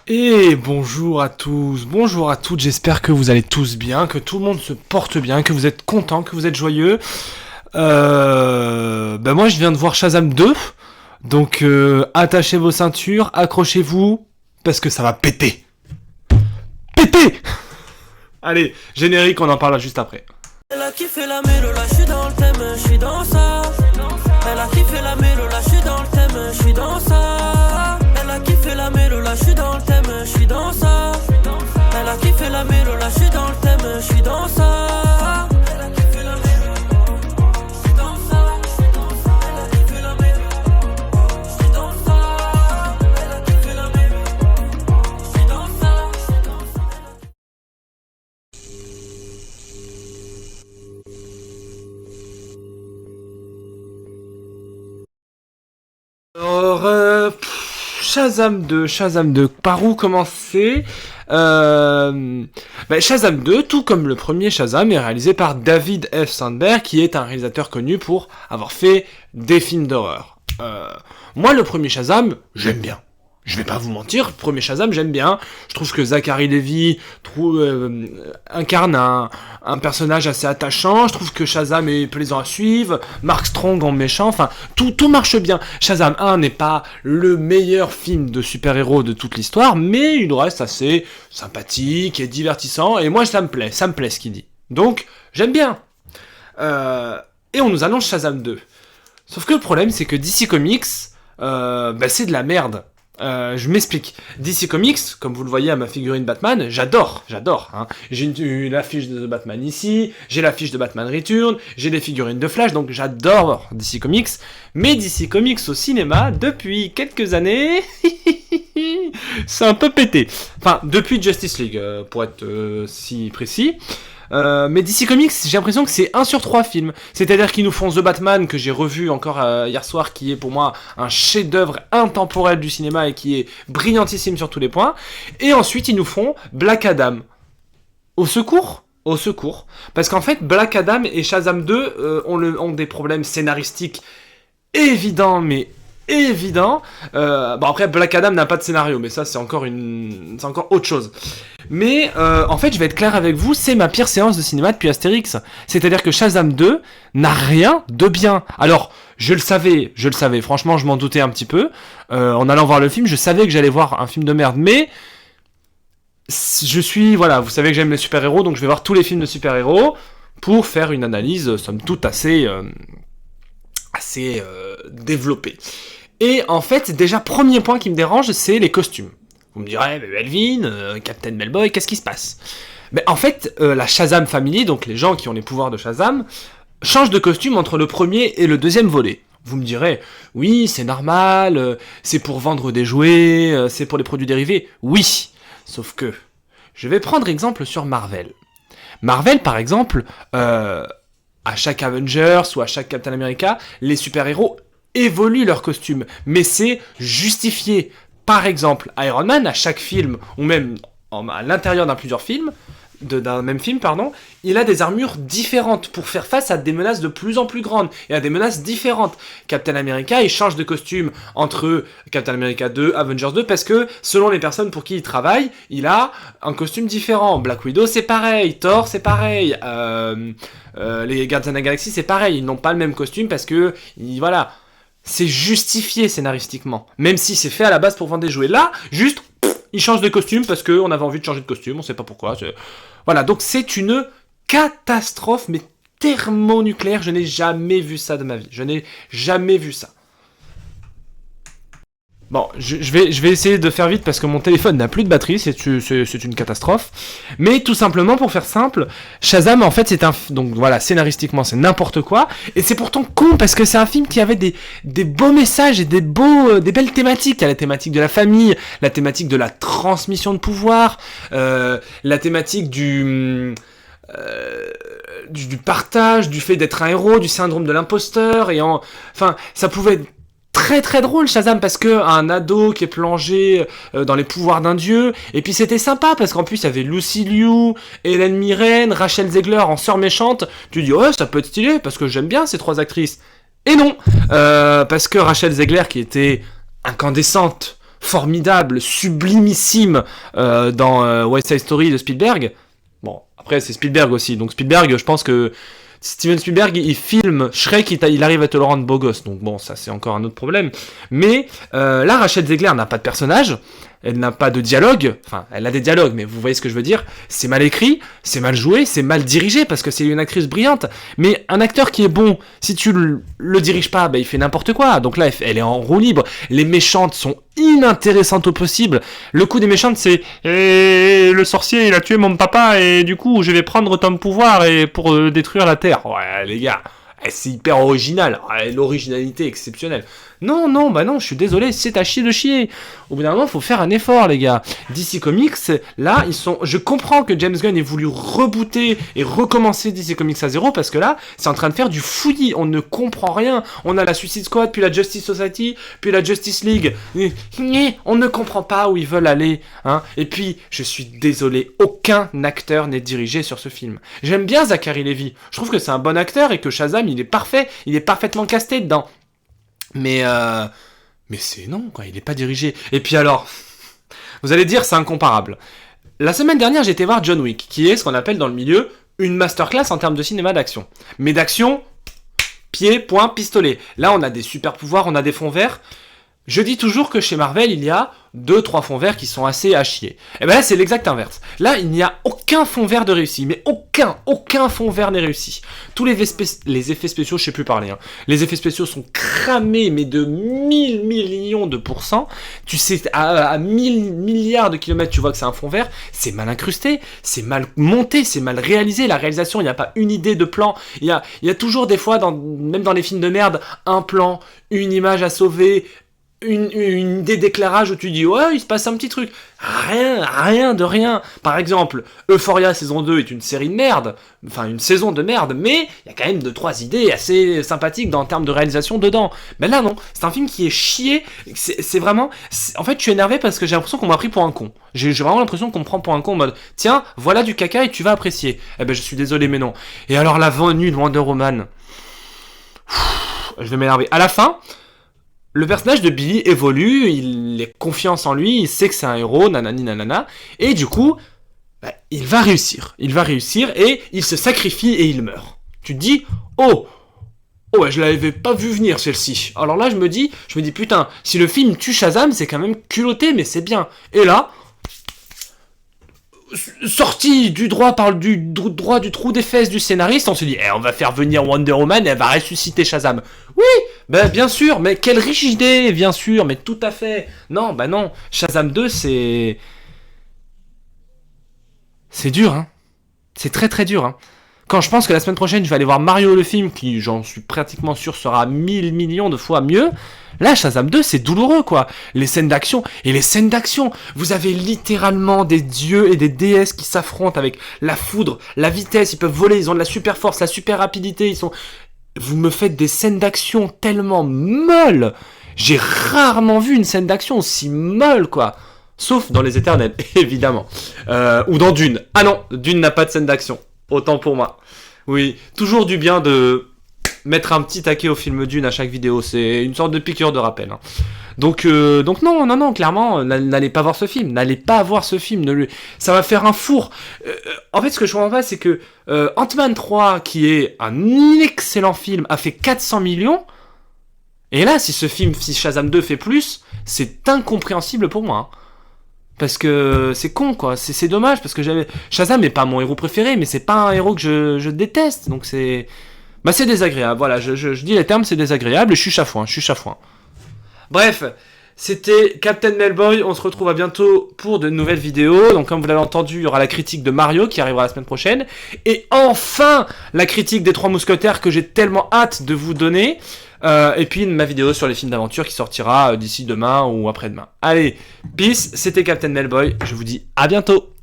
Et bonjour à tous, bonjour à toutes, j'espère que vous allez tous bien, que tout le monde se porte bien, que vous êtes contents, que vous êtes joyeux. Moi je viens de voir Shazam 2, donc attachez vos ceintures, accrochez-vous, parce que ça va péter. Péter. Allez, générique, on en parle juste après. Elle a kiffé la mélo, là j'suis dans le thème, j'suis dans ça. Elle a kiffé la mélo, là j'suis dans le thème, j'suis dans ça. Elle a kiffé la mélo, là j'suis dans le thème, j'suis dans ça. Elle a kiffé la mélo, là j'suis dans le thème, j'suis dans ça. Elle a kiffé la mélo, j'suis dans ça. Elle a kiffé la mélo, j'suis dans ça. Elle a kiffé la mélo, j'suis dans ça. Alors, Shazam 2, par où commencer Shazam 2, tout comme le premier Shazam, est réalisé par David F. Sandberg, qui est un réalisateur connu pour avoir fait des films d'horreur. Moi, le premier Shazam, j'aime bien. Je vais pas vous mentir, le premier Shazam, j'aime bien. Je trouve que Zachary Levi incarne un personnage assez attachant. Je trouve que Shazam est plaisant à suivre. Mark Strong en méchant. Enfin, tout marche bien. Shazam 1 n'est pas le meilleur film de super-héros de toute l'histoire, mais il reste assez sympathique et divertissant. Et moi, ça me plaît ce qu'il dit. Donc, j'aime bien. Et on nous annonce Shazam 2. Sauf que le problème, c'est que DC Comics, c'est de la merde. Je m'explique. DC Comics, comme vous le voyez à ma figurine Batman, j'adore. Hein. J'ai l'affiche de Batman ici, j'ai l'affiche de Batman Return, j'ai les figurines de Flash, donc j'adore DC Comics. Mais DC Comics au cinéma, depuis quelques années, c'est un peu pété. Enfin, depuis Justice League, pour être si précis. Mais DC Comics, j'ai l'impression que c'est 1 sur 3 films. C'est-à-dire qu'ils nous font The Batman, que j'ai revu encore hier soir, qui est pour moi un chef-d'œuvre intemporel du cinéma et qui est brillantissime sur tous les points. Et ensuite, ils nous font Black Adam. Au secours. Parce qu'en fait, Black Adam et Shazam 2 ont des problèmes scénaristiques évidents, mais évident. Après Black Adam n'a pas de scénario, mais ça c'est encore autre chose. Mais en fait, je vais être clair avec vous, c'est ma pire séance de cinéma depuis Astérix. C'est-à-dire que Shazam 2 n'a rien de bien. Alors, je le savais, franchement, je m'en doutais un petit peu. En allant voir le film, je savais que j'allais voir un film de merde, mais vous savez que j'aime les super-héros, donc je vais voir tous les films de super-héros pour faire une analyse, somme toute, assez développée. Et en fait, déjà, premier point qui me dérange, c'est les costumes. Vous me direz, Melvin, Captain Melboy, qu'est-ce qui se passe ? En fait, la Shazam Family, donc les gens qui ont les pouvoirs de Shazam, changent de costume entre le premier et le deuxième volet. Vous me direz, oui, c'est normal, c'est pour vendre des jouets, c'est pour les produits dérivés. Oui, sauf que, je vais prendre exemple sur Marvel. Marvel, par exemple, à chaque Avengers ou à chaque Captain America, les super-héros évoluent leurs costumes, mais c'est justifié. Par exemple, Iron Man, à chaque film, ou même à l'intérieur d'un même film, il a des armures différentes pour faire face à des menaces de plus en plus grandes et à des menaces différentes. Captain America, il change de costume entre Captain America 2, Avengers 2, parce que selon les personnes pour qui il travaille, il a un costume différent. Black Widow, c'est pareil. Thor, c'est pareil. Les Gardiens de la Galaxie, c'est pareil. Ils n'ont pas le même costume parce que, voilà... C'est justifié scénaristiquement. Même si c'est fait à la base pour vendre des jouets. Là, juste, ils changent de costume parce qu'on avait envie de changer de costume, on sait pas pourquoi. Voilà, donc c'est une catastrophe, mais thermonucléaire. Je n'ai jamais vu ça de ma vie. Je n'ai jamais vu ça. Bon, je vais essayer de faire vite parce que mon téléphone n'a plus de batterie, c'est une catastrophe. Mais tout simplement, pour faire simple, Shazam, en fait, donc voilà, scénaristiquement, c'est n'importe quoi. Et c'est pourtant con parce que c'est un film qui avait des beaux messages et des belles thématiques. Il y a la thématique de la famille, la thématique de la transmission de pouvoir, la thématique du partage, du fait d'être un héros, du syndrome de l'imposteur, enfin, ça pouvait être très très drôle Shazam parce que un ado qui est plongé dans les pouvoirs d'un dieu, et puis c'était sympa parce qu'en plus il y avait Lucy Liu, Hélène Mirren, Rachel Zegler en sœur méchante. Tu dis ouais, ça peut être stylé parce que j'aime bien ces trois actrices. Et non, parce que Rachel Zegler, qui était incandescente, formidable, sublimissime dans West Side Story de Spielberg. Bon, après c'est Spielberg aussi, donc Spielberg, je pense que Steven Spielberg, il filme Shrek, il arrive à te le rendre beau gosse, donc bon, ça c'est encore un autre problème. Mais là, Rachel Zegler n'a pas de personnage, elle n'a pas de dialogue, enfin, elle a des dialogues, mais vous voyez ce que je veux dire. C'est mal écrit, c'est mal joué, c'est mal dirigé, parce que c'est une actrice brillante. Mais un acteur qui est bon, si tu le diriges pas, bah, il fait n'importe quoi. Donc là, elle est en roue libre. Les méchantes sont inintéressantes au possible. Le coup des méchantes, c'est le sorcier, il a tué mon papa, et du coup, je vais prendre ton pouvoir et pour détruire la Terre. Ouais, les gars, c'est hyper original. L'originalité exceptionnelle. Non, bah non, je suis désolé, c'est à chier de chier. Au bout d'un moment, faut faire un effort, les gars. DC Comics, là, je comprends que James Gunn ait voulu rebooter et recommencer DC Comics à zéro, parce que là, c'est en train de faire du fouillis. On ne comprend rien. On a la Suicide Squad, puis la Justice Society, puis la Justice League. On ne comprend pas où ils veulent aller, hein. Et puis, je suis désolé, aucun acteur n'est dirigé sur ce film. J'aime bien Zachary Levi. Je trouve que c'est un bon acteur et que Shazam, il est parfait. Il est parfaitement casté dedans. Mais c'est non, quoi, il est pas dirigé. Et puis alors, vous allez dire, c'est incomparable. La semaine dernière, j'ai été voir John Wick, qui est ce qu'on appelle dans le milieu une masterclass en termes de cinéma d'action. Mais d'action, pied, poing, pistolet. Là, on a des super pouvoirs, on a des fonds verts. Je dis toujours que chez Marvel, il y a 2-3 fonds verts qui sont assez à chier. Et ben là, c'est l'exact inverse. Là, il n'y a aucun fond vert de réussi. Mais aucun fond vert n'est réussi. Tous les effets spéciaux, je sais plus parler, hein. Les effets spéciaux sont cramés, mais de 1000 millions de pourcents. Tu sais, à 1000 milliards de kilomètres, tu vois que c'est un fond vert. C'est mal incrusté, c'est mal monté, c'est mal réalisé. La réalisation, il n'y a pas une idée de plan. Il y a toujours des fois, même dans les films de merde, un plan, une image à sauver, une idée d'éclairage où tu dis ouais, il se passe un petit truc. Rien de rien. Par exemple, Euphoria saison 2 est une série de merde, enfin une saison de merde, mais il y a quand même 2-3 idées assez sympathiques en termes de réalisation dedans. Mais là non, c'est un film qui est chié, c'est vraiment... En fait, je suis énervé parce que j'ai l'impression qu'on m'a pris pour un con. J'ai vraiment l'impression qu'on me prend pour un con en mode tiens, voilà du caca et tu vas apprécier. Eh ben je suis désolé mais non. Et alors la venue de Wonder Woman, je vais m'énerver. À la fin, le personnage de Billy évolue, il a confiance en lui, il sait que c'est un héros, nanani nanana, et du coup, il va réussir et il se sacrifie et il meurt. Tu te dis, oh ouais, je l'avais pas vu venir celle-ci. Alors là, je me dis putain, si le film tue Shazam, c'est quand même culotté, mais c'est bien. Et là, sorti du droit du trou des fesses du scénariste, on se dit, on va faire venir Wonder Woman et elle va ressusciter Shazam. Oui, bien sûr, mais quelle riche idée, bien sûr, mais tout à fait. Non, non, Shazam 2, c'est dur, hein. C'est très très dur, hein. Quand je pense que la semaine prochaine, je vais aller voir Mario le film, qui, j'en suis pratiquement sûr, sera 1000 millions de fois mieux. Là, Shazam 2, c'est douloureux, quoi. Les scènes d'action, vous avez littéralement des dieux et des déesses qui s'affrontent avec la foudre, la vitesse, ils peuvent voler, ils ont de la super force, la super rapidité, vous me faites des scènes d'action tellement molles. J'ai rarement vu une scène d'action aussi molle, quoi. Sauf dans Les Éternels, évidemment. Ou dans Dune. Ah non, Dune n'a pas de scène d'action. Autant pour moi. Oui, toujours du bien de mettre un petit taquet au film Dune à chaque vidéo. C'est une sorte de piqûre de rappel, hein. Donc non, clairement, n'allez pas voir ce film. N'allez pas voir ce film. Ça va faire un four. En fait, ce que je comprends pas, c'est que Ant-Man 3, qui est un excellent film, a fait 400 millions. Et là, si Shazam 2 fait plus, c'est incompréhensible pour moi, hein. Parce que c'est con, quoi. C'est dommage, parce que Shazam n'est pas mon héros préféré, mais c'est pas un héros que je déteste. Donc c'est désagréable. Voilà, je dis les termes, c'est désagréable, et je suis chafouin. Bref, c'était Captain Melboy. On se retrouve à bientôt pour de nouvelles vidéos. Donc comme vous l'avez entendu, il y aura la critique de Mario qui arrivera la semaine prochaine. Et enfin, la critique des 3 Mousquetaires que j'ai tellement hâte de vous donner. Et puis ma vidéo sur les films d'aventure qui sortira d'ici demain ou après-demain. Allez, peace, c'était Captain Melboy. Je vous dis à bientôt.